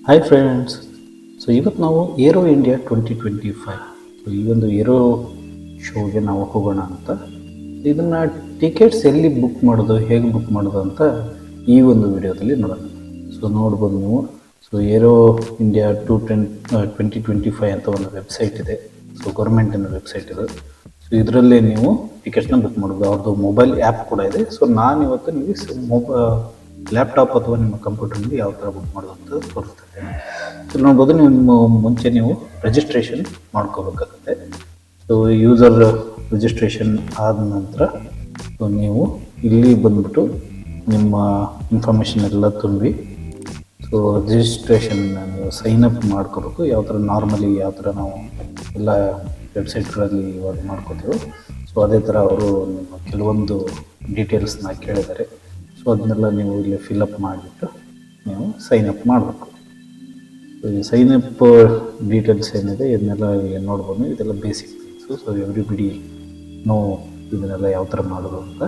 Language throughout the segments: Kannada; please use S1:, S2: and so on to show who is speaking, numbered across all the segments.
S1: Hi friends. ಸೊ ಇವತ್ತು ನಾವು ಏರೋ ಇಂಡಿಯಾ 2025 ಸೊ ಈ ಒಂದು ಏರೋ ಶೋಗೆ ನಾವು ಹೋಗೋಣ ಅಂತ. ಇದನ್ನು ಟಿಕೆಟ್ಸ್ ಎಲ್ಲಿ ಬುಕ್ ಮಾಡೋದು, ಹೇಗೆ ಬುಕ್ ಮಾಡೋದು ಅಂತ ಈ ಒಂದು ವಿಡಿಯೋದಲ್ಲಿ ನೋಡೋಣ. ಸೊ ನೋಡ್ಬೋದು ನೀವು. ಸೊ ಏರೋ ಇಂಡಿಯಾ 2025 ಅಂತ ಒಂದು ವೆಬ್ಸೈಟ್ ಇದೆ. ಸೊ ಗೌರ್ಮೆಂಟಿನ ವೆಬ್ಸೈಟ್ ಇದೆ. ಸೊ ಇದರಲ್ಲೇ ನೀವು ಟಿಕೆಟ್ಸ್ನ ಬುಕ್ ಮಾಡೋದು. ಅವ್ರದ್ದು ಮೊಬೈಲ್ ಆ್ಯಪ್ ಕೂಡ ಇದೆ. ಸೊ ನಾನು ಇವತ್ತು ನಿಮಗೆ ಲ್ಯಾಪ್ಟಾಪ್ ಅಥವಾ ನಿಮ್ಮ ಕಂಪ್ಯೂಟರ್ನಲ್ಲಿ ಯಾವ ಥರ ಬುಕ್ ಮಾಡೋದು ಅಂತ ತೋರಿಸ್ತಾರೆ. ಸೊ ನೋಡ್ಬೋದು, ನೀವು ಮುಂಚೆ ನೀವು ರಿಜಿಸ್ಟ್ರೇಷನ್ ಮಾಡ್ಕೋಬೇಕಾಗುತ್ತೆ. ಸೊ ಯೂಸರ್ ರಿಜಿಸ್ಟ್ರೇಷನ್ ಆದ ನಂತರ ಸೊ ನೀವು ಇಲ್ಲಿ ಬಂದ್ಬಿಟ್ಟು ನಿಮ್ಮ ಇನ್ಫಾರ್ಮೇಷನ್ ಎಲ್ಲ ತುಂಬಿ ಸೊ ರಿಜಿಸ್ಟ್ರೇಷನ್ನ ನೀವು ಸೈನ್ ಅಪ್ ಮಾಡ್ಕೋಬೇಕು. ಯಾವ ಥರ ನಾರ್ಮಲಿ ಯಾವ ಥರ ನಾವು ಎಲ್ಲ ವೆಬ್ಸೈಟ್ಗಳಲ್ಲಿ ಇವಾಗ ಮಾಡ್ಕೋತೀವೋ ಸೊ ಅದೇ ಥರ ಅವರು ನಿಮ್ಮ ಕೆಲವೊಂದು ಡೀಟೇಲ್ಸ್ನ ಕೇಳಿದ್ದಾರೆ. ಸೊ ಅದನ್ನೆಲ್ಲ ನೀವು ಇಲ್ಲಿ ಫಿಲಪ್ ಮಾಡಿಬಿಟ್ಟು ನೀವು ಸೈನ್ ಅಪ್ ಮಾಡಬೇಕು. ಸೊ ಈ ಸೈನ್ ಅಪ್ ಡೀಟೇಲ್ಸ್ ಏನಿದೆ ಇದನ್ನೆಲ್ಲ ನೋಡ್ಬೋದು. ಇದೆಲ್ಲ basic things. So everybody know ಇದನ್ನೆಲ್ಲ ಯಾವ ಥರ ಮಾಡೋದು ಅಂತ.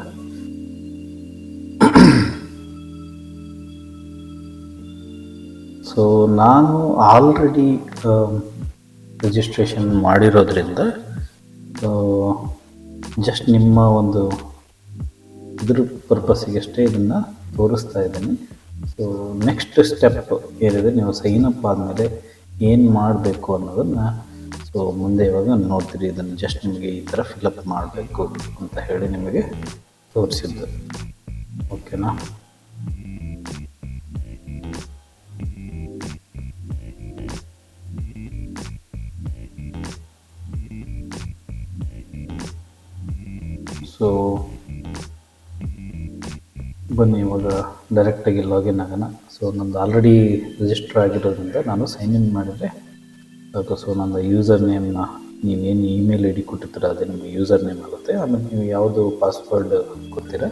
S1: ಸೊ ನಾನು ಆಲ್ರೆಡಿ ರಿಜಿಸ್ಟ್ರೇಷನ್ ಮಾಡಿರೋದ್ರಿಂದ ಜಸ್ಟ್ ನಿಮ್ಮ ಒಂದು ಇದ್ರ ಪರ್ಪಸ್ಸಿಗಷ್ಟೇ ಇದನ್ನು ತೋರಿಸ್ತಾ ಇದ್ದೀನಿ. ಸೊ ನೆಕ್ಸ್ಟ್ ಸ್ಟೆಪ್ ಏನಿದೆ, ನೀವು ಸೈನ್ ಅಪ್ ಆದಮೇಲೆ ಏನು ಮಾಡಬೇಕು ಅನ್ನೋದನ್ನು ಸೊ ಮುಂದೆ ಇವಾಗ ನೋಡ್ತೀರಿ. ಇದನ್ನು ಜಸ್ಟ್ ನಿಮಗೆ ಈ ಥರ ಫಿಲಪ್ ಮಾಡಬೇಕು ಅಂತ ಹೇಳಿ ನಿಮಗೆ ತೋರಿಸಿದ್ದು. ಓಕೆನಾ? ಸೊ ಬನ್ನಿ ಇವಾಗ ಡೈರೆಕ್ಟಾಗಿ ಲಾಗಿನ್ ಆಗೋಣ. ಸೊ ನಂದು ಆಲ್ರೆಡಿ ರಿಜಿಸ್ಟರ್ ಆಗಿರೋದ್ರಿಂದ ನಾನು ಸೈನ್ ಇನ್ ಮಾಡಿದರೆ ಸಾಕು. ಸೊ ನನ್ನ ಯೂಸರ್ ನೇಮ್ನ ನೀವೇನು ಇಮೇಲ್ ಐ ಡಿ ಕೊಟ್ಟಿರ್ತೀರ ಅದೇ ನಿಮ್ಮ ಯೂಸರ್ ನೇಮ್ ಆಗುತ್ತೆ. ಆಮೇಲೆ ನೀವು ಯಾವುದು ಪಾಸ್ವರ್ಡ್ ಕೊಡ್ತೀರ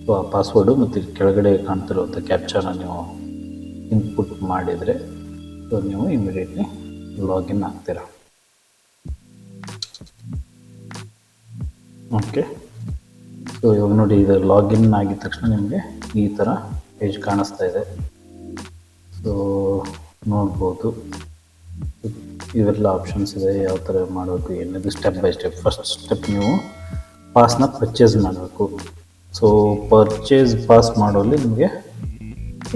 S1: ಸೊ ಆ ಪಾಸ್ವರ್ಡು ಮತ್ತು ಕೆಳಗಡೆ ಕಾಣ್ತಿರುವಂಥ ಕ್ಯಾಪ್ಚಾನ ನೀವು ಇನ್ಪುಟ್ ಮಾಡಿದರೆ ಸೊ ನೀವು ಇಮಿಡಿಯೇಟ್ಲಿ ಲಾಗಿನ್ ಆಗ್ತೀರ. ಓಕೆ. ಸೊ ಇವಾಗ ನೋಡಿ, ಇದು ಲಾಗಿನ್ ಆಗಿದ ತಕ್ಷಣ ನಿಮಗೆ ಈ ಥರ ಪೇಜ್ ಕಾಣಿಸ್ತಾ ಇದೆ. ಸೊ ನೋಡ್ಬೋದು ಇವೆಲ್ಲ ಆಪ್ಷನ್ಸ್ ಇದೆ, ಯಾವ ಥರ ಮಾಡಬೇಕು ಏನಿದೆ step by step. First step ನೀವು ಪಾಸ್ನ ಪರ್ಚೇಸ್ ಮಾಡಬೇಕು. ಸೊ ಪರ್ಚೇಸ್ ಪಾಸ್ ಮಾಡೋಲ್ಲಿ ನಿಮಗೆ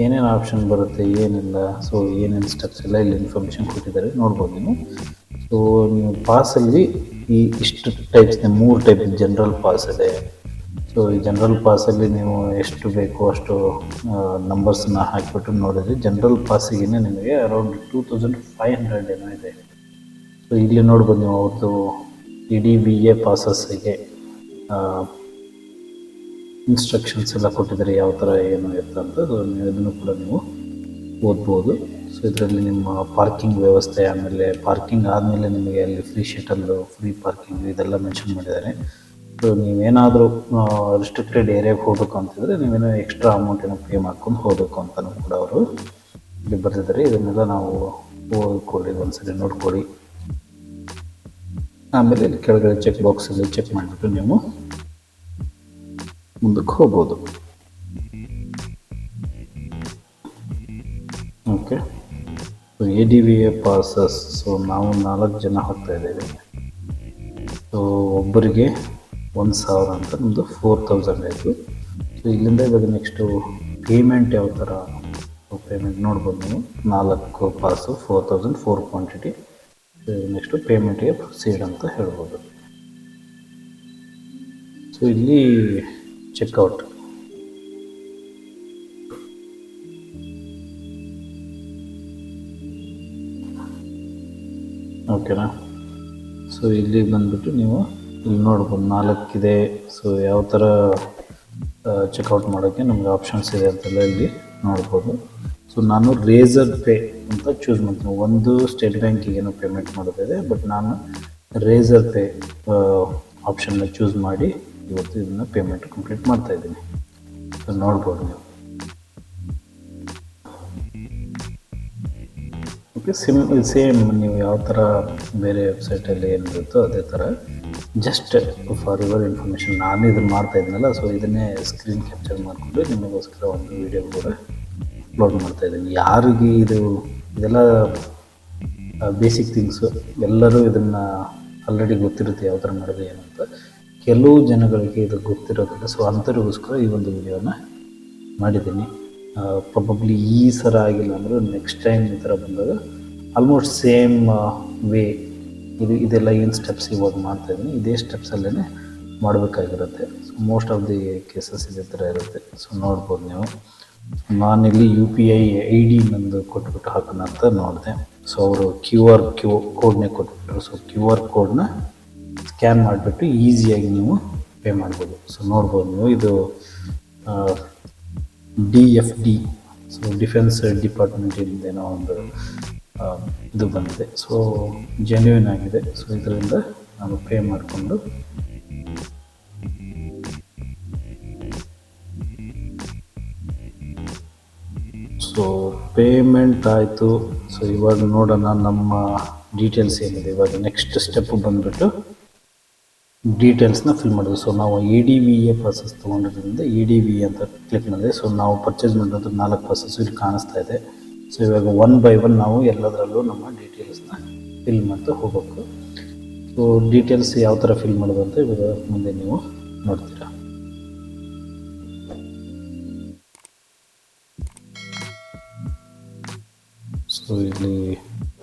S1: ಏನೇನು ಆಪ್ಷನ್ ಬರುತ್ತೆ ಏನಿಲ್ಲ, ಸೊ ಏನೇನು ಸ್ಟೆಪ್ಸ್ ಎಲ್ಲ ಇಲ್ಲಿ ಇನ್ಫಾರ್ಮೇಷನ್ ಕೊಟ್ಟಿದ್ದಾರೆ ನೋಡ್ಬೋದು ನೀವು. ಸೊ ನೀವು ಪಾಸಲ್ಲಿ ಇಷ್ಟು ಟೈಪ್ಸ್ ಇದೆ, 3 ಟೈಪ್ ಜನರಲ್ ಪಾಸ್ ಇದೆ. ಸೊ ಈ ಜನರಲ್ ಪಾಸಲ್ಲಿ ನೀವು ಎಷ್ಟು ಬೇಕು ಅಷ್ಟು ನಂಬರ್ಸನ್ನ ಹಾಕಿಬಿಟ್ಟು ನೋಡಿದರೆ ಜನರಲ್ ಪಾಸಿಗೆ ನಿಮಗೆ ಅರೌಂಡ್ 2500 ಏನೋ ಇದೆ. ಸೊ ಇಲ್ಲಿ ನೋಡ್ಬೋದು ನೀವು ಅವ್ರದ್ದು DVA ಪಾಸಸ್ಸಿಗೆ ಇನ್ಸ್ಟ್ರಕ್ಷನ್ಸ್ ಎಲ್ಲ ಕೊಟ್ಟಿದ್ದಾರೆ, ಯಾವ ಥರ ಏನು ಇರುತ್ತೆ ಅಂತ. ಸೊ ನೀವು ಇದನ್ನು ಕೂಡ ನೀವು ಓದ್ಬೋದು. ಸೊ ಇದರಲ್ಲಿ ನಿಮ್ಮ ಪಾರ್ಕಿಂಗ್ ವ್ಯವಸ್ಥೆ, ಆಮೇಲೆ ಪಾರ್ಕಿಂಗ್ ಆದಮೇಲೆ ನಿಮಗೆ ಅಲ್ಲಿ ಫ್ರೀ ಶಟಲ್ಲು, ಫ್ರೀ ಪಾರ್ಕಿಂಗ್ ಇದೆಲ್ಲ ಮೆನ್ಷನ್ ಮಾಡಿದ್ದಾರೆ. ಸೊ ನೀವೇನಾದರೂ ರಿಸ್ಟ್ರಿಕ್ಟೆಡ್ ಏರಿಯಾಗೆ ಹೋಗಬೇಕು ಅಂತಿದ್ರೆ ನೀವೇನೋ ಎಕ್ಸ್ಟ್ರಾ ಅಮೌಂಟೇನೋ ಪೇ ಮಾಡ್ಕೊಂಡು ಹೋಗಬೇಕು ಅಂತಲೂ ಕೂಡ ಅವರು ಇಲ್ಲಿ ಬರೆದಿದ್ದಾರೆ. ಇದನ್ನೆಲ್ಲ ನಾವು ಓದ್ಕೊಳ್ಳಿ, ಒಂದ್ಸರಿ ನೋಡ್ಕೊಳ್ಳಿ. ಆಮೇಲೆ ಇಲ್ಲಿ ಕೆಳಗಡೆ ಚೆಕ್ ಬಾಕ್ಸಲ್ಲಿ ಚೆಕ್ ಮಾಡಿಬಿಟ್ಟು ನೀವು ಮುಂದಕ್ಕೆ ಹೋಗ್ಬೋದು. Okay. So DVA passes. So ನಾವು 4 ಜನ ಹೋಗ್ತಾ ಇದ್ದೇವೆ. ಸೊ ಒಬ್ಬರಿಗೆ 1000 ಅಂತ ನಮ್ಮದು 4000 ಆಯಿತು. ಸೊ ಇಲ್ಲಿಂದ ಇವಾಗ ನೆಕ್ಸ್ಟು ಪೇಮೆಂಟ್ ಯಾವ ಥರ ಪೇಮೆಂಟ್ ನೋಡ್ಬೋದು ನೀವು. 4 ಪಾಸು 4000 4 ಕ್ವಾಂಟಿಟಿ. ನೆಕ್ಸ್ಟು ಪೇಮೆಂಟಿಗೆ ಪ್ರೊಸೀಡ್ ಅಂತ ಹೇಳ್ಬೋದು. ಸೊ ಇಲ್ಲಿ ಚೆಕ್ಔಟ್. ಓಕೆನಾ? ಸೊ ಇಲ್ಲಿ ಬಂದುಬಿಟ್ಟು ನೀವು ಇಲ್ಲಿ ನೋಡ್ಬೋದು 4 ಇದೆ. ಸೊ ಯಾವ ಥರ ಚೆಕ್ಔಟ್ ಮಾಡೋಕ್ಕೆ ನಮಗೆ ಆಪ್ಷನ್ಸ್ ಇದೆ ಅಂತೆಲ್ಲ ಇಲ್ಲಿ ನೋಡ್ಬೋದು. ಸೊ ನಾನು ರೇಸರ್ ಪೇ ಅಂತ ಚೂಸ್ ಮಾಡ್ತೀನಿ. ಒಂದು ಸ್ಟೇಟ್ ಬ್ಯಾಂಕಿಗೇನೋ ಪೇಮೆಂಟ್ ಮಾಡೋದಿದೆ, ಬಟ್ ನಾನು ರೇಸರ್ ಪೇ ಆಪ್ಷನ್ನ ಚೂಸ್ ಮಾಡಿ ಇವತ್ತು ಇದನ್ನು ಪೇಮೆಂಟ್ ಕಂಪ್ಲೀಟ್ ಮಾಡ್ತಾಯಿದ್ದೀನಿ. ಸೊ ನೋಡ್ಬೋದು ನೀವು. ಓಕೆ. ಸೇಮ್ ನೀವು ಯಾವ ಥರ ಬೇರೆ ವೆಬ್ಸೈಟಲ್ಲಿ ಏನಿರುತ್ತೋ ಅದೇ ಥರ, ಜಸ್ಟ್ ಫಾರ್ ಯುವರ್ ಇನ್ಫಾರ್ಮೇಷನ್ ನಾನು ಇದನ್ನು ಮಾಡ್ತಾ ಇದ್ದೀನಲ್ಲ, ಸೊ ಇದನ್ನೇ ಸ್ಕ್ರೀನ್ ಕ್ಯಾಪ್ಚರ್ ಮಾಡಿಕೊಂಡು ನಿಮಗೋಸ್ಕರ ಒಂದು ವೀಡಿಯೋ ಕೂಡ ಅಪ್ಲೋಡ್ ಮಾಡ್ತಾಯಿದ್ದೀನಿ. ಯಾರಿಗೆ ಇದು ಇದೆಲ್ಲ ಬೇಸಿಕ್ ಥಿಂಗ್ಸು. ಎಲ್ಲರೂ ಇದನ್ನು ಆಲ್ರೆಡಿ ಗೊತ್ತಿರುತ್ತೆ ಯಾವ ಥರ ಮಾಡೋದು ಏನು ಅಂತ. ಕೆಲವು ಜನಗಳಿಗೆ ಇದು ಗೊತ್ತಿರೋದಿಲ್ಲ. ಸೊ ಅಂಥವ್ರಿಗೋಸ್ಕರ ಈ ಒಂದು ವಿಡಿಯೋನ ಮಾಡಿದ್ದೀನಿ. ಪ್ರಾಬಬ್ಲಿ ಈ ಸಲ ಆಗಿಲ್ಲ ಅಂದರೂ ನೆಕ್ಸ್ಟ್ ಟೈಮ್ ಈ ಥರ ಬಂದಾಗ ಆಲ್ಮೋಸ್ಟ್ ಸೇಮ್ ವೇ ಇದೆಲ್ಲ ಏನು ಸ್ಟೆಪ್ಸ್ ಇವಾಗ ಮಾಡ್ತಾಯಿದ್ದೀನಿ, ಇದೇ ಸ್ಟೆಪ್ಸಲ್ಲೇ ಮಾಡಬೇಕಾಗಿರುತ್ತೆ. So most of the cases ಇದೇ ಥರ ಇರುತ್ತೆ. ಸೊ ನೋಡ್ಬೋದು ನೀವು. ನಾನಿಲ್ಲಿ UPI ID ನಂದು ಕೊಟ್ಬಿಟ್ಟು ಹಾಕೋಣ ಅಂತ ನೋಡಿದೆ. ಸೊ ಅವರು QR ಕೋಡ್ನೇ ಕೊಟ್ಬಿಟ್ರು. ಸೊ QR ಕೋಡ್ನ ಸ್ಕ್ಯಾನ್ ಮಾಡಿಬಿಟ್ಟು ಈಸಿಯಾಗಿ ನೀವು ಪೇ ಮಾಡ್ಬೋದು. ಸೊ ನೋಡ್ಬೋದು ನೀವು, ಇದು DFD, ಸೊ ಡಿಫೆನ್ಸ್ ಡಿಪಾರ್ಟ್ಮೆಂಟಿಂದ ಏನೋ ಒಂದು ಇದು ಬಂದಿದೆ. ಸೊ ಜೆನ್ಯೂನ್ ಆಗಿದೆ. ಸೊ ಇದರಿಂದ ನಾನು ಪೇ ಮಾಡಿಕೊಂಡು ಸೊ ಪೇಮೆಂಟ್ ಆಯಿತು. ಸೊ ಇವಾಗ ನೋಡೋಣ ನಮ್ಮ ಡೀಟೇಲ್ಸ್ ಏನಿದೆ. ಇವಾಗ ನೆಕ್ಸ್ಟ್ ಸ್ಟೆಪ್ ಬಂದುಬಿಟ್ಟು ಡೀಟೇಲ್ಸ್ನ ಫಿಲ್ ಮಾಡೋದು. ಸೊ ನಾವು ADVA ಪಾಸಸ್ ತೊಗೊಂಡಿರೋದ್ರಿಂದ ADVA ಅಂತ ಕ್ಲಿಕ್ ಮಾಡಿದೆ. ಸೊ ನಾವು ಪರ್ಚೇಸ್ ಮಾಡಿರೋದು 4 ಪಾಸಸ್ ಇಲ್ಲಿ ಕಾಣಿಸ್ತಾ ಇದೆ. ಸೊ ಇವಾಗ 1 by 1 ನಾವು ಎಲ್ಲದರಲ್ಲೂ ನಮ್ಮ ಡೀಟೇಲ್ಸ್ನ ಫಿಲ್ ಮಾಡ್ತಾ ಹೋಗಬೇಕು. ಸೊ ಡೀಟೇಲ್ಸ್ ಯಾವ ಥರ ಫಿಲ್ ಮಾಡೋದು ಅಂತ ಇವಾಗ ಮುಂದೆ ನೀವು ನೋಡ್ತೀರಾ. ಸೊ ಇಲ್ಲಿ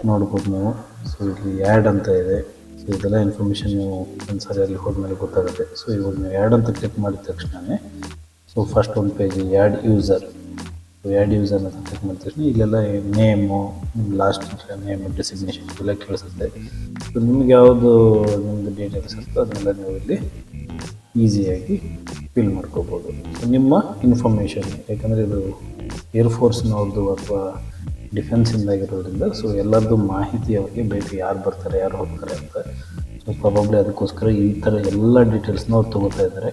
S1: ನೋಡ್ಬೋದು ನೀವು. ಸೊ ಇಲ್ಲಿ ಆ್ಯಡ್ ಅಂತ ಇದೆ. ಸೊ ಇದೆಲ್ಲ ಇನ್ಫಾರ್ಮೇಷನ್ ನೀವು ಒಂದ್ಸರಿ ಅಲ್ಲಿ ಹೋದ್ಮೇಲೆ ಗೊತ್ತಾಗುತ್ತೆ. ಸೊ ಇವಾಗ ನೀವು ಆ್ಯಡ್ ಅಂತ ಕ್ಲಿಕ್ ಮಾಡಿದ ತಕ್ಷಣವೇ ಸೊ ಫಸ್ಟ್ ಒಂದು page add user. So add user ಅಂತ ಕ್ಲಿಕ್ ಮಾಡಿದ ತಕ್ಷಣ ಇಲ್ಲೆಲ್ಲ ನೇಮು, ಲಾಸ್ಟ್ ನೇಮ್, ಡೆಸಿಗ್ನೇಷನ್ ಇವೆಲ್ಲ ಕೇಳಿಸುತ್ತೆ. ಸೊ ನಿಮ್ಗೆ ಯಾವುದು ನಿಮ್ಮದು ಡೀಟೇಲ್ಸ್ ಇರುತ್ತೋ ಅದನ್ನೆಲ್ಲ ನೀವು ಇಲ್ಲಿ ಈಸಿಯಾಗಿ ಫಿಲ್ ಮಾಡ್ಕೋಬೋದು. ಸೊ ನಿಮ್ಮ ಇನ್ಫಾರ್ಮೇಷನ್, ಯಾಕಂದರೆ ಇದು ಏರ್ಫೋರ್ಸ್ನವ್ರದ್ದು ಅಥವಾ ಡಿಫೆನ್ಸಿಂದಾಗಿರೋದ್ರಿಂದ ಸೊ ಎಲ್ಲರದ್ದು ಮಾಹಿತಿ ಅವ್ರಿಗೆ ಬೇಕು, ಯಾರು ಬರ್ತಾರೆ ಯಾರು ಹೋಗ್ತಾರೆ ಅಂತ. ಸೊ ಪ್ರಾಬಬ್ಲಿ ಅದಕ್ಕೋಸ್ಕರ ಈ ಥರ ಎಲ್ಲ ಡೀಟೇಲ್ಸ್ನ ಅವ್ರು ತೊಗೋತಾ ಇದ್ದಾರೆ.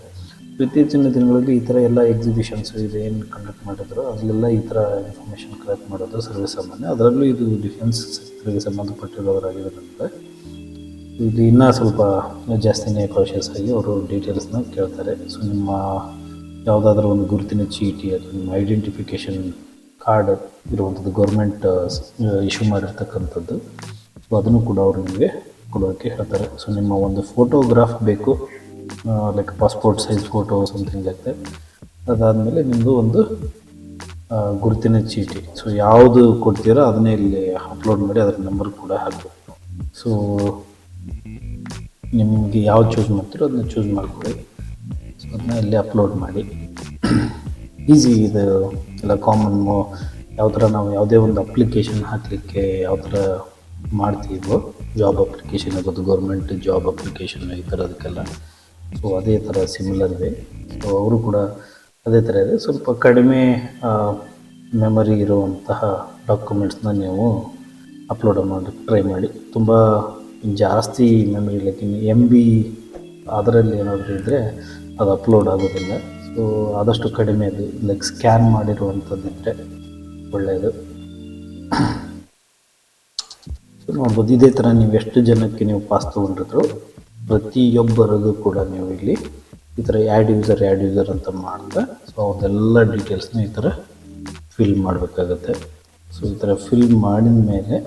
S1: ಇತ್ತೀಚಿನ ದಿನಗಳಲ್ಲಿ ಈ ಥರ ಎಲ್ಲ ಎಕ್ಸಿಬಿಷನ್ಸ್ ಇದು ಏನು ಕಂಡಕ್ಟ್ ಮಾಡಿದ್ರು ಅದರಲ್ಲೆಲ್ಲ ಈ ಥರ ಇನ್ಫಾರ್ಮೇಷನ್ ಕಲೆಕ್ಟ್ ಮಾಡೋದು ಸರ್ವೇ ಸಾಮಾನ್ಯ. ಅದರಲ್ಲೂ ಇದು ಡಿಫೆನ್ಸ್ ಸೆಕ್ಟರ್ಗೆ ಸಂಬಂಧಪಟ್ಟಿರೋರಾಗಿರೋದ್ರಿಂದ ಇದು ಇನ್ನೂ ಸ್ವಲ್ಪ ಜಾಸ್ತಿನೇ ಕಾಷಿಯಸ್ ಆಗಿ ಅವರು ಡೀಟೇಲ್ಸ್ನ ಕೇಳ್ತಾರೆ. ಸೊ ನಿಮ್ಮ ಯಾವುದಾದ್ರೂ ಒಂದು ಗುರುತಿನ ಚೀಟಿ ಅಥವಾ ನಿಮ್ಮ ಐಡೆಂಟಿಫಿಕೇಷನ್ ಕಾರ್ಡ್ ಇರುವಂಥದ್ದು ಗೌರ್ಮೆಂಟ್ ಇಶ್ಯೂ ಮಾಡಿರ್ತಕ್ಕಂಥದ್ದು. ಸೊ ಅದನ್ನು ಕೂಡ ಅವರು ನಿಮಗೆ ಕೊಡೋಕ್ಕೆ ಹೇಳ್ತಾರೆ. ಸೊ ನಿಮ್ಮ ಒಂದು ಫೋಟೋಗ್ರಾಫ್ ಬೇಕು, like passport size photo something ಆಗುತ್ತೆ. ಅದಾದಮೇಲೆ ನಿಮ್ಮದು ಒಂದು ಗುರುತಿನ ಚೀಟಿ. ಸೊ ಯಾವುದು ಕೊಡ್ತೀರೋ ಅದನ್ನೇ ಇಲ್ಲಿ ಅಪ್ಲೋಡ್ ಮಾಡಿ ಅದರ ನಂಬರ್ ಕೂಡ ಹಾಕಬೇಕು. ಸೊ ನಿಮಗೆ ಯಾವ್ದು ಚೂಸ್ ಮಾಡ್ತೀರೋ ಅದನ್ನ ಚೂಸ್ ಮಾಡ್ಕೊಳ್ಳಿ. ಸೊ ಅದನ್ನ ಇಲ್ಲಿ ಅಪ್ಲೋಡ್ ಮಾಡಿ. ಈಸಿ ಇದು ಎಲ್ಲ ಕಾಮನ್ನು. ಯಾವ ಥರ ನಾವು ಯಾವುದೇ ಒಂದು ಅಪ್ಲಿಕೇಶನ್ ಹಾಕಲಿಕ್ಕೆ ಯಾವ ಥರ ಮಾಡ್ತೀವೋ, ಜಾಬ್ ಅಪ್ಲಿಕೇಶನ್ ಆಗೋದು, ಗೌರ್ಮೆಂಟ್ ಜಾಬ್ ಅಪ್ಲಿಕೇಶನ್ ಈ ಥರದಕ್ಕೆಲ್ಲ ಸೊ ಅದೇ ಥರ ಸಿಮಿಲರ್ ಇದೆ. ಸೊ ಅವರು ಕೂಡ ಅದೇ ಥರ ಇದೆ. ಸ್ವಲ್ಪ ಕಡಿಮೆ ಮೆಮರಿ ಇರುವಂತಹ ಡಾಕ್ಯುಮೆಂಟ್ಸ್ನ ನೀವು ಅಪ್ಲೋಡ್ ಮಾಡೋಕ್ಕೆ ಟ್ರೈ ಮಾಡಿ. ತುಂಬ ಜಾಸ್ತಿ ಮೆಮರಿ ಲೈಕ್ MB ಅದರಲ್ಲಿ ಏನಾದರೂ ಇದ್ದರೆ ಅದು ಅಪ್ಲೋಡ್ ಆಗೋದಿಲ್ಲ. ಸೊ ಆದಷ್ಟು ಕಡಿಮೆ ಅದು ಲೈಕ್ ಸ್ಕ್ಯಾನ್ ಮಾಡಿರುವಂಥದ್ದಿದ್ದರೆ ಒಳ್ಳೆಯದು. ಸೊ ನೋಡ್ಬೋದು ಇದೇ ಥರ ನೀವು ಎಷ್ಟು ಜನಕ್ಕೆ ನೀವು ಪಾಸ್ ತೊಗೊಂಡಿದ್ರು ಪ್ರತಿಯೊಬ್ಬರಿಗೂ ಕೂಡ ನೀವು ಇಲ್ಲಿ ಈ ಥರ ಆ್ಯಡ್ ಯೂಸರ್ ಅಂತ ಮಾಡ್ತಾ ಸೊ ಅದೆಲ್ಲ ಡೀಟೇಲ್ಸ್ನ ಈ ಥರ ಫಿಲ್ ಮಾಡಬೇಕಾಗತ್ತೆ. ಸೊ ಈ ಥರ ಫಿಲ್ ಮಾಡಿದ ಮೇಲೆ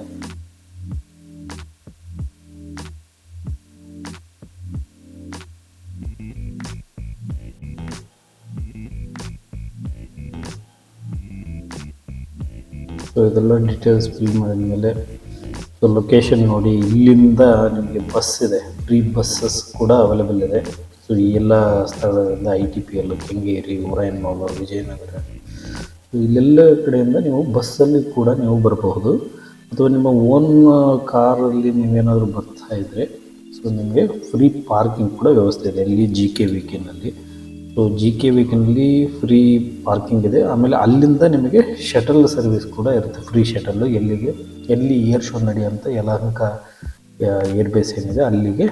S1: ಸೊ ಇದೆಲ್ಲ ಡೀಟೇಲ್ಸ್ ಫಿಲ್ ಮಾಡಿದ್ಮೇಲೆ ಸೊ ಲೊಕೇಶನ್ ನೋಡಿ, ಇಲ್ಲಿಂದ ನಿಮಗೆ ಬಸ್ ಇದೆ, ಫ್ರೀ ಬಸ್ಸಸ್ ಕೂಡ ಅವೈಲೇಬಲ್ ಇದೆ. ಸೊ ಈ ಎಲ್ಲ ಸ್ಥಳದಿಂದ ITPL, ಕೆಂಗೇರಿ, ಒರಾಯನಮೌಲ, ವಿಜಯನಗರ, ಸೊ ಇಲ್ಲೆಲ್ಲ ಕಡೆಯಿಂದ ನೀವು ಬಸ್ಸಲ್ಲಿ ಕೂಡ ನೀವು ಬರಬಹುದು. ಅಥವಾ ನಿಮ್ಮ ಓನ್ ಕಾರಲ್ಲಿ ನೀವೇನಾದರೂ ಬರ್ತಾ ಇದ್ದರೆ ಸೊ ನಿಮಗೆ ಫ್ರೀ ಪಾರ್ಕಿಂಗ್ ಕೂಡ ವ್ಯವಸ್ಥೆ ಇದೆ ಇಲ್ಲಿ GKVKನಲ್ಲಿ. ಸೊ GKVKನಲ್ಲಿ ಫ್ರೀ ಪಾರ್ಕಿಂಗ್ ಇದೆ. ಆಮೇಲೆ ಅಲ್ಲಿಂದ ನಿಮಗೆ ಶಟಲ್ ಸರ್ವಿಸ್ ಕೂಡ ಇರುತ್ತೆ, ಫ್ರೀ ಶಟಲ್ಲು. ಎಲ್ಲಿ ಏರ್ ಶೋ ನಡೆಯುವಂಥ ಯಲಹಂಕ ಏರ್ಬೇಸ್ ಏನಿದೆ ಅಲ್ಲಿಗೆ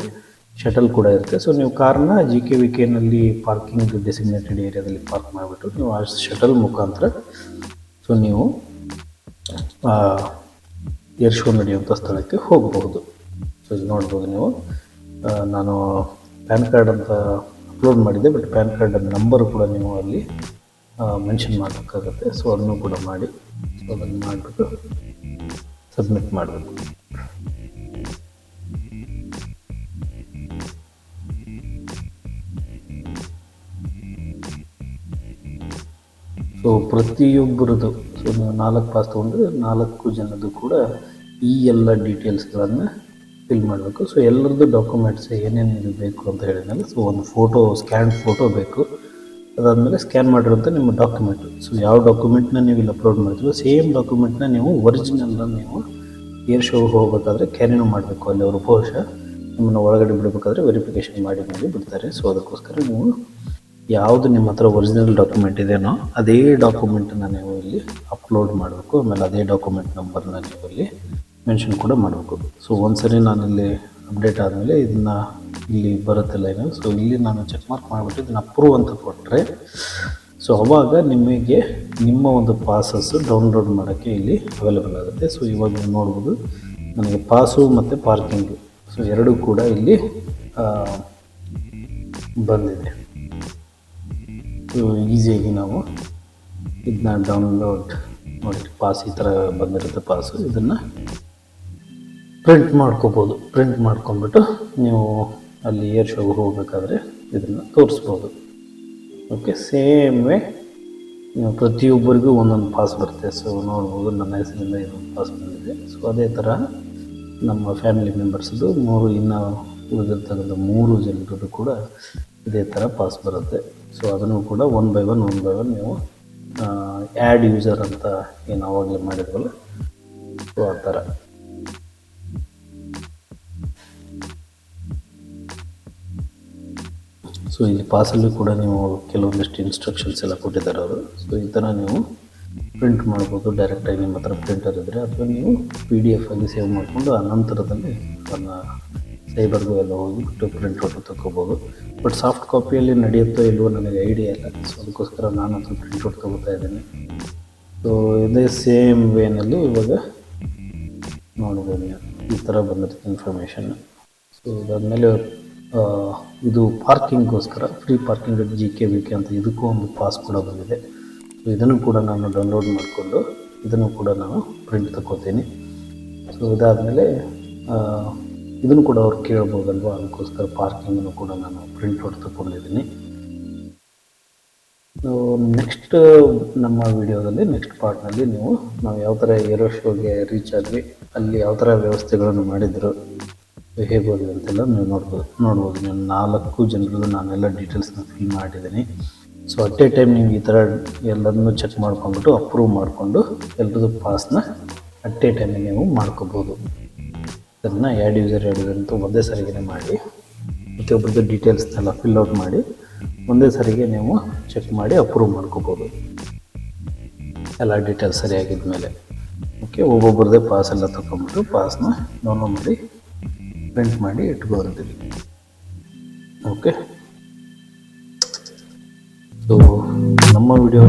S1: ಶಟಲ್ ಕೂಡ ಇರುತ್ತೆ. ಸೊ ನೀವು ಕಾರ್ನ GKVKನಲ್ಲಿ ಪಾರ್ಕಿಂಗ್ ಡೆಸಿಗ್ನೇಟೆಡ್ ಏರಿಯಾದಲ್ಲಿ ಪಾರ್ಕ್ ಮಾಡಿಬಿಟ್ಟು ನೀವು ಆ ಶಟಲ್ ಮುಖಾಂತರ ಸೊ ನೀವು ಏರ್ ಶೋ ನಡೆಯುವಂಥ ಸ್ಥಳಕ್ಕೆ ಹೋಗಬಹುದು. ಸೊ ಇದು ನೋಡ್ಬೋದು ನೀವು. ನಾನು ಪ್ಯಾನ್ ಕಾರ್ಡ್ ಅಂತ ಅಪ್ಲೋಡ್ ಮಾಡಿದ್ದೆ, ಬಟ್ ಪ್ಯಾನ್ ಕಾರ್ಡ್ ನಂಬರ್ ಕೂಡ ನೀವು ಅಲ್ಲಿ ಮೆನ್ಷನ್ ಮಾಡಬೇಕಾಗತ್ತೆ. ಸೊ ಅದನ್ನು ಕೂಡ ಮಾಡಿ. ಸೊ ಅದನ್ನು ಮಾಡಿಬಿಟ್ಟು ಸಬ್ಮಿಟ್ ಮಾಡಬೇಕು. ಸೊ ಪ್ರತಿಯೊಬ್ಬರದ್ದು, ಸೊ ನೀವು 4 ಪಾಸ್ ತೊಗೊಂಡ್ರೆ 4 ಜನದ್ದು ಕೂಡ ಈ ಎಲ್ಲ ಡೀಟೇಲ್ಸ್ಗಳನ್ನು ಫಿಲ್ ಮಾಡಬೇಕು. ಸೊ ಎಲ್ಲರದ್ದು ಡಾಕ್ಯುಮೆಂಟ್ಸ್ ಏನೇನು ಬೇಕು ಅಂತ ಹೇಳಿದ್ಮೇಲೆ, ಸೊ ಒಂದು ಫೋಟೋ, ಸ್ಕ್ಯಾನ್ ಫೋಟೋ ಬೇಕು. ಅದಾದಮೇಲೆ ಸ್ಕ್ಯಾನ್ ಮಾಡಿರೋಂಥ ನಿಮ್ಮ ಡಾಕ್ಯುಮೆಂಟು. ಸೊ ಯಾವ ಡಾಕ್ಯುಮೆಂಟ್ನ ನೀವು ಇಲ್ಲಿ ಅಪ್ಲೋಡ್ ಮಾಡ್ತೀವೋ ಸೇಮ್ ಡಾಕ್ಯುಮೆಂಟ್ನ ನೀವು ಒರಿಜಿನಲ್ನ ನೀವು ಏರ್ ಶೋಗೆ ಹೋಗಬೇಕಾದ್ರೆ ಕ್ಯಾರಿನೂ ಮಾಡಬೇಕು. ಅಲ್ಲಿ ಅವರು ಬಹುಶಃ ನಿಮ್ಮನ್ನು ಒಳಗಡೆ ಬಿಡಬೇಕಾದ್ರೆ ವೆರಿಫಿಕೇಷನ್ ಮಾಡಿ ಬಿಡ್ತಾರೆ. ಸೊ ಅದಕ್ಕೋಸ್ಕರ ನೀವು ಯಾವುದು ನಿಮ್ಮ ಹತ್ರ ಒರಿಜಿನಲ್ ಡಾಕ್ಯುಮೆಂಟ್ ಇದೆಯೋ ಅದೇ ಡಾಕ್ಯುಮೆಂಟನ್ನು ನೀವು ಇಲ್ಲಿ ಅಪ್ಲೋಡ್ ಮಾಡಬೇಕು. ಆಮೇಲೆ ಅದೇ ಡಾಕ್ಯುಮೆಂಟ್ ನಂಬರ್ನ ನೀವು ಇಲ್ಲಿ ಮೆನ್ಷನ್ ಕೂಡ ಮಾಡಬೇಕು. ಸೊ ಒಂದ್ಸರಿ ನಾನಿಲ್ಲಿ ಅಪ್ಡೇಟ್ ಆದಮೇಲೆ ಇದನ್ನು ಇಲ್ಲಿ ಬರುತ್ತಲ್ಲ ಏನು, ಸೊ ಇಲ್ಲಿ ನಾನು ಚೆಕ್ ಮಾರ್ಕ್ ಮಾಡಿಬಿಟ್ಟು ಇದನ್ನು ಅಪ್ರೂವ್ ಅಂತ ಕೊಟ್ಟರೆ, ಸೊ ಅವಾಗ ನಿಮಗೆ ನಿಮ್ಮ ಒಂದು ಪಾಸಸ್ಸು ಡೌನ್ಲೋಡ್ ಮಾಡೋಕ್ಕೆ ಇಲ್ಲಿ ಅವೈಲೇಬಲ್ ಆಗುತ್ತೆ. ಸೊ ಇವಾಗ ನೀವು ನೋಡ್ಬೋದು ನನಗೆ ಪಾಸು ಮತ್ತು ಪಾರ್ಕಿಂಗು, ಸೊ ಎರಡೂ ಕೂಡ ಇಲ್ಲಿ ಬಂದಿದೆ. ಸೊ ಈಸಿಯಾಗಿ ನಾವು ಇದನ್ನ ಡೌನ್ಲೋಡ್ ನೋಡಿ, ಪಾಸ್ ಈ ಥರ ಬಂದಿರುತ್ತೆ ಪಾಸು. ಇದನ್ನು ಪ್ರಿಂಟ್ ಮಾಡ್ಕೋಬೋದು. ಪ್ರಿಂಟ್ ಮಾಡ್ಕೊಂಡ್ಬಿಟ್ಟು ನೀವು ಅಲ್ಲಿ ಏರ್ ಶೋಗೆ ಹೋಗಬೇಕಾದ್ರೆ ಇದನ್ನು ತೋರಿಸ್ಬೋದು. ಓಕೆ, ಸೇಮ್ ವೇ ನೀವು ಪ್ರತಿಯೊಬ್ಬರಿಗೂ ಒಂದೊಂದು ಪಾಸ್ ಬರುತ್ತೆ. ಸೊ ನೋಡ್ಬೋದು ನನ್ನ ಹೆಸರಿಂದ ಇದೊಂದು ಪಾಸ್ ಬಂದಿದೆ. ಸೊ ಅದೇ ಥರ ನಮ್ಮ ಫ್ಯಾಮಿಲಿ ಮೆಂಬರ್ಸ್ದು ಇನ್ನು ಉಳಿದಿರ್ತಕ್ಕಂಥ 3 ಜನರದ್ದು ಕೂಡ ಇದೇ ಥರ ಪಾಸ್ ಬರುತ್ತೆ. ಸೊ ಅದನ್ನು ಕೂಡ ಒನ್ ಬೈ ಒನ್ ನೀವು ಆ್ಯಡ್ ಯೂಸರ್ ಅಂತ ಏನು ಆವಾಗಲೇ ಮಾಡಿದ್ವಲ್ಲ, ಸೊ ಆ ಥರ. ಸೊ ಇಲ್ಲಿ ಪಾಸಲ್ಲಿ ಕೂಡ ನೀವು ಕೆಲವೊಂದಿಷ್ಟು ಇನ್ಸ್ಟ್ರಕ್ಷನ್ಸ್ ಎಲ್ಲ ಕೊಟ್ಟಿದ್ದಾರೆ ಅವರು. ಸೊ ಈ ಥರ ನೀವು ಪ್ರಿಂಟ್ ಮಾಡ್ಬೋದು. ಡೈರೆಕ್ಟಾಗಿ ನಿಮ್ಮ ಹತ್ರ ಪ್ರಿಂಟರ್ ಇದ್ದರೆ, ಅಥವಾ ನೀವು PDF ಆಗಿ ಸೇವ್ ಮಾಡಿಕೊಂಡು ಆ ನಂತರದಲ್ಲಿ ಅದನ್ನು ಸೈಬರ್ಗೂ ಎಲ್ಲ ಹೋಗಿಬಿಟ್ಟು ಪ್ರಿಂಟ್ಔಟ್ ತೊಗೋಬೋದು. ಬಟ್ ಸಾಫ್ಟ್ ಕಾಪಿಯಲ್ಲಿ ನಡೆಯುತ್ತೋ ಇಲ್ವೋ ನನಗೆ ಐಡಿಯಾ ಇಲ್ಲ. ಸೊ ಅದಕ್ಕೋಸ್ಕರ ನಾನು ಅದನ್ನು ಪ್ರಿಂಟ್ಔಟ್ ತೊಗೋತಾ ಇದ್ದೀನಿ. ಸೊ ಇದೇ ಸೇಮ್ ವೇನಲ್ಲಿ ಇವಾಗ ನೋಡ್ಬೋದು ನೀವು ಈ ಥರ ಬಂದಿರುತ್ತೆ ಇನ್ಫಾರ್ಮೇಷನ್. ಸೊ ಇದಾದಮೇಲೆ ಇದು ಪಾರ್ಕಿಂಗ್ಗೋಸ್ಕರ ಫ್ರೀ ಪಾರ್ಕಿಂಗ್ GK ಅಂತ ಇದಕ್ಕೂ ಒಂದು ಪಾಸ್ ಕೂಡ ಬಂದಿದೆ. ಸೊ ಇದನ್ನು ಕೂಡ ನಾನು ಡೌನ್ಲೋಡ್ ಮಾಡಿಕೊಂಡು ಇದನ್ನು ಕೂಡ ನಾನು ಪ್ರಿಂಟ್ ತಗೋತೀನಿ. ಸೊ ಇದಾದಮೇಲೆ ಇದನ್ನು ಕೂಡ ಅವ್ರು ಕೇಳ್ಬೋದಲ್ವ, ಅದಕ್ಕೋಸ್ಕರ ಪಾರ್ಕಿಂಗನ್ನು ಕೂಡ ನಾನು ಪ್ರಿಂಟ್ಔಟ್ ತಗೊಂಡಿದ್ದೀನಿ. ನೆಕ್ಸ್ಟ್ ನಮ್ಮ ವಿಡಿಯೋದಲ್ಲಿ ನೆಕ್ಸ್ಟ್ ಪಾರ್ಟ್ನಲ್ಲಿ ನಾವು ಯಾವ ಥರ ಏರೋ ಶೋಗೆ ರೀಚ್ ಆದ್ವಿ, ಅಲ್ಲಿ ಯಾವ ಥರ ವ್ಯವಸ್ಥೆಗಳನ್ನು ಮಾಡಿದ್ರು, ಹೇಗೆ ಹೋದ್ವಿ ಅಂತೆಲ್ಲ ನೀವು ನೋಡ್ಬೋದು. ನೀವು 4 ಜನರಲ್ಲೂ ನಾನೆಲ್ಲ ಡೀಟೇಲ್ಸ್ನ ಫಿಲ್ ಮಾಡಿದ್ದೀನಿ. ಸೊ ಅಟ್ ಎ ಟೈಮ್ ನೀವು ಈ ಥರ ಎಲ್ಲದನ್ನೂ ಚೆಕ್ ಮಾಡ್ಕೊಂಡ್ಬಿಟ್ಟು ಅಪ್ರೂವ್ ಮಾಡಿಕೊಂಡು ಎಲ್ಲರದ್ದು ಪಾಸ್ನ ಅಟ್ ಎ ಟೈಮಿಗೆ ನೀವು ಮಾಡ್ಕೋಬೋದು. ಅದನ್ನು ಆ್ಯಡ್ ಯೂಸರ್ ಅಂತ ಒಂದೇ ಸರಿಗೆ ಮಾಡಿ, ಪ್ರತಿಯೊಬ್ಬರದ್ದು ಡೀಟೇಲ್ಸ್ನೆಲ್ಲ ಫಿಲ್ಔಟ್ ಮಾಡಿ ಒಂದೇ ಸರಿಗೆ ನೀವು ಚೆಕ್ ಮಾಡಿ ಅಪ್ರೂವ್ ಮಾಡ್ಕೋಬೋದು, ಎಲ್ಲ ಡೀಟೇಲ್ಸ್ ಸರಿಯಾಗಿದ್ದ ಮೇಲೆ. ಓಕೆ, ಒಬ್ಬೊಬ್ಬರದೇ ಪಾಸ್ ಎಲ್ಲ ತಗೊಂಡ್ಬಿಟ್ಟು ಪಾಸ್ನ ಡೌನ್ಲೋಡ್ ಮಾಡಿ ಪ್ರಿಂಟ್ ಮಾಡಿ ಇಟ್ಕೊಳ್ತೀವಿ. ಓಕೆ, ಸೊ ನಮ್ಮ ವಿಡಿಯೋ